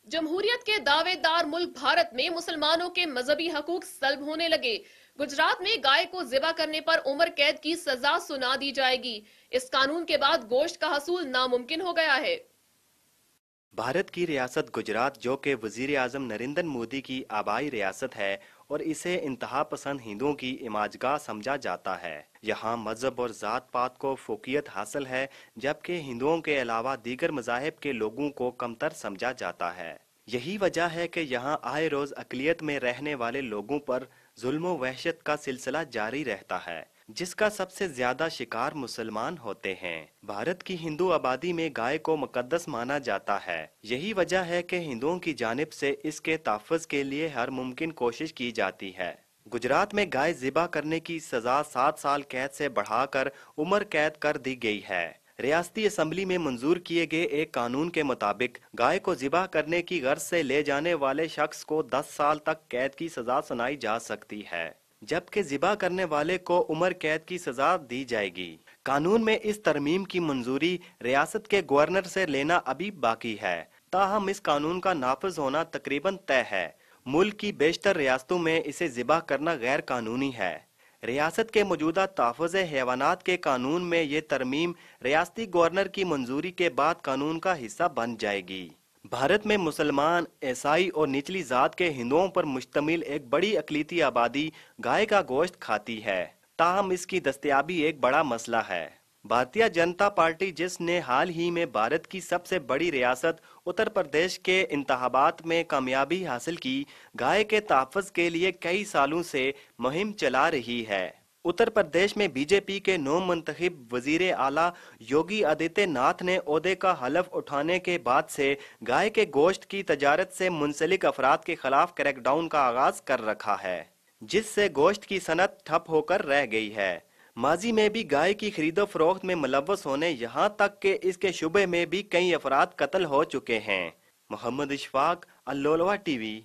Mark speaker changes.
Speaker 1: जमहूरियत के दावेदार मुल्क भारत में मुसलमानों के मजहबी हकूक सल्ब होने लगे। गुजरात में गाय को ज़िबा करने पर उम्र कैद की सजा सुना दी जाएगी। इस कानून के बाद गोश्त का हसूल नामुमकिन हो गया है।
Speaker 2: भारत की रियासत गुजरात, जो कि वजीर आज़म नरेंद्र मोदी की आबाई रियासत है और इसे इंतहा पसंद हिंदुओं की इमाजगाह समझा जाता है। यहाँ मजहब और ज़ात पात को फोकियत हासिल है, जबकि हिंदुओं के अलावा दीगर मज़ाहिब के लोगों को कमतर समझा जाता है। यही वजह है कि यहाँ आए रोज़ अक़लियत में रहने वाले लोगों पर जुल्म व वहशत का सिलसिला जारी रहता है, जिसका सबसे ज्यादा शिकार मुसलमान होते हैं। भारत की हिंदू आबादी में गाय को मुकद्दस माना जाता है। यही वजह है कि हिंदुओं की जानिब से इसके तहफ़्फ़ुज़ के लिए हर मुमकिन कोशिश की जाती है। गुजरात में गाय ज़िबा करने की सज़ा 7 साल कैद से बढ़ाकर उम्र कैद कर दी गई है। रियासती असम्बली में मंजूर किए गए एक कानून के मुताबिक गाय को ज़िबा करने की गर्ज से ले जाने वाले शख्स को 10 साल तक कैद की सज़ा सुनाई जा सकती है, जबकि ज़िबा करने वाले को उम्र कैद की सज़ा दी जाएगी। कानून में इस तरमीम की मंजूरी रियासत के गवर्नर से लेना अभी बाकी है, ताहम इस कानून का नाफिज होना तकरीबन तय है। मुल्क की बेशतर रियासतों में इसे ज़िबा करना गैर कानूनी है। रियासत के मौजूदा तहफ़्फ़ुज़ हैवानात के कानून में ये तरमीम रियासती गवर्नर की मंजूरी के बाद कानून का हिस्सा बन जाएगी। भारत में मुसलमान, ईसाई और निचली ज़ात के हिंदुओं पर मुश्तमिल एक बड़ी अक़लियती आबादी गाय का गोश्त खाती है, ताहम इसकी दस्तयाबी एक बड़ा मसला है। भारतीय जनता पार्टी, जिसने हाल ही में भारत की सबसे बड़ी रियासत उत्तर प्रदेश के इंतखाबात में कामयाबी हासिल की, गाय के तहफ़्फ़ुज़ के लिए कई सालों से मुहिम चला रही है। उत्तर प्रदेश में बीजेपी के नौ मुंतखब वजीर आला योगी आदित्यनाथ ने ओहदे का हलफ उठाने के बाद से गाय के गोश्त की तजारत से मुंसलिक अफराद के खिलाफ क्रैकडाउन का आगाज कर रखा है, जिससे गोश्त की सनत ठप होकर रह गई है। माजी में भी गाय की खरीदो फरोख्त में मुलव्वस होने यहाँ तक कि इसके शुबे में भी कई अफराद कत्ल हो चुके हैं। मोहम्मद इशफाक, अल्लोलवा टीवी।